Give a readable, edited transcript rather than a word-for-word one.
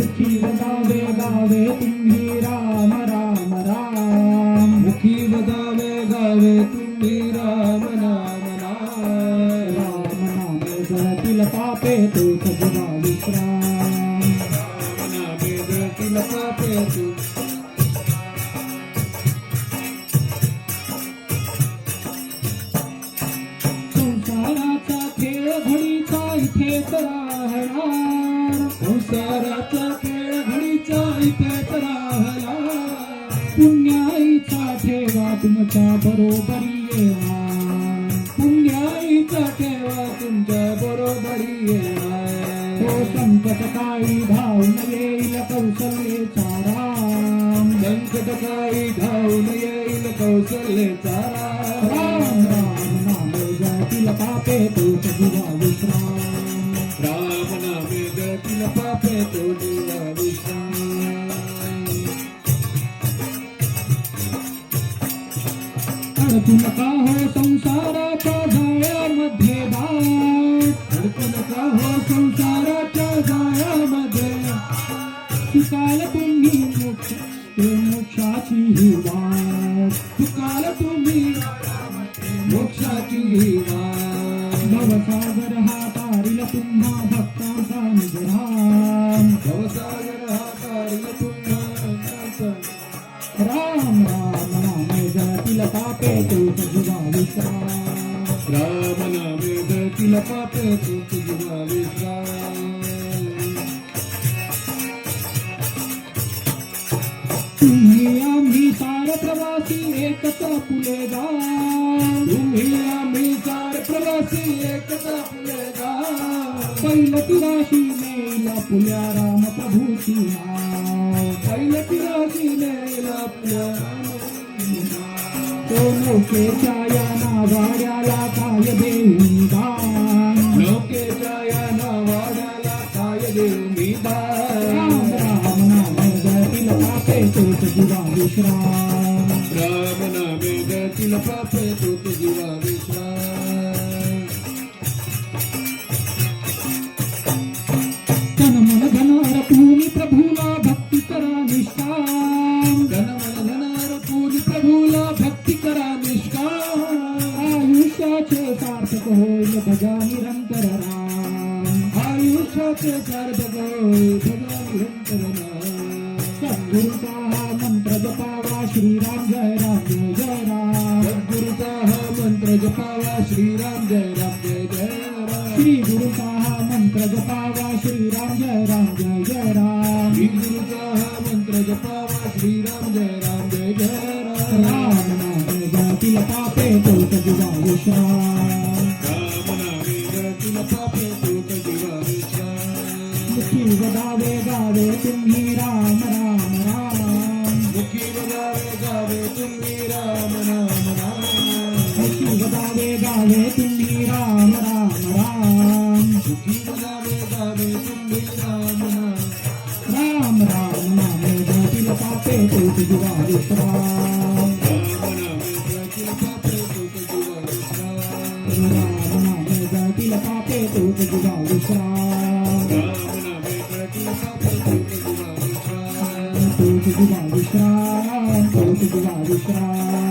मुखी गावे गावे तुम्ही राम राम राम, मुखी गावे गावे तुम्ही राम नाम नाम, राम नाम जळतील पापे तोच जीवा विश्राम, राम नामे जळतील पापे तोच. संसाराचा खेळ घडीचा इथेच राहणार, संसाराचा खेळ घडीचा इथेच राहला, पुण्याईचा ठेवा तुमच्या बरोबरी येणार, पुण्याईचा ठेवा तुमच्या बरोबरी येणार, तो संकट काळी धावून येईल कौशल्येचा राम, संकट काही धावून येईल कौशल्येचा राम राम नाम जळतील पापे तोच जीवा विश्राम, राम नामे जळतील पापे तो जीवा विश्राम. अडकू नका हो संसाराच्या जाळ्यामध्ये बाळ, अडकू नका हो संसाराच्या जाळ्यामध्ये, चुकाल तुम्ही मोक्ष ते मोक्षाची ही वाट, चुकाल तुम्ही मोक्षाची ही वाट, भवसागर हा तारील तुम्हा भक्तांचा निजराम, भवसागर हा तारील तुम्हा भक्तांचा, राम राम नामे जळतील पापे तोच जीवा विश्राम, राम नामे जळतील पापे तोच जीवा विश्राम. तुम्ही आम्ही सार प्रवासी एकच पुलेगा, तुम्ही आम्ही चार प्रवासी एकदा पुलेगा, पहिलं तिराशी नेला पुल्या राम प्रभूची नाव, पहिलं पिराशी नेल आपल्या तो नौकेच्या या नावाड्याला काय देऊन दान, लोकेच्या या नावाड्याला काय देऊ मी राम दान, राम नाम जळतील पापे तोच जीवा विश्राम, राम नामे जळतील पापे तोच जीवा विश्राम. तन मन धन अर्पून प्रभूला भक्ती करा निष्काम, धनमन धनार पूज प्रभूला भक्ती करा निष्काम, आयुष्याचे सार्थक होईल भजा निरंतर राम, आयुष्याचे सार्थक होय भजा निरंतर नाम. सद्गुरूचा हा मंत्र जपावा श्रीराम जय राम जय जय राम, सद्गुरूचा हा मंत्र जपावा श्रीराम जय राम जय जय राम, श्री गुरुचा हा मंत्र जपावा श्रीराम जय राम जय जय राम, श्री गुरुचा हा मंत्र जपावा श्रीराम जय राम जय जय राम. राम नाम जळतील पापे तोच जीवा विश्राम, राम नामे जळतील पापे तोच जीवा विश्राम. मुखी गावे गावे तुम्ही राम राम राम, मुखी गावे गावे तुम्ही राम नाम नाम, मुखी गावे गावे तुम्ही राम राम राम, मुखी गावे गावे तुम्ही राम नाम, राम राम नाम जळतील पापे तोच जीवा विश्राम, राम नामे जळतील पापे तोच जीवा विश्राम, राम नाम जळतील पापे तोच जीवा विश्राम, राम नामे जळतील पापे तोच जीवा विश्राम. तोच जीवा विश्राम, तोच जीवा विश्राम.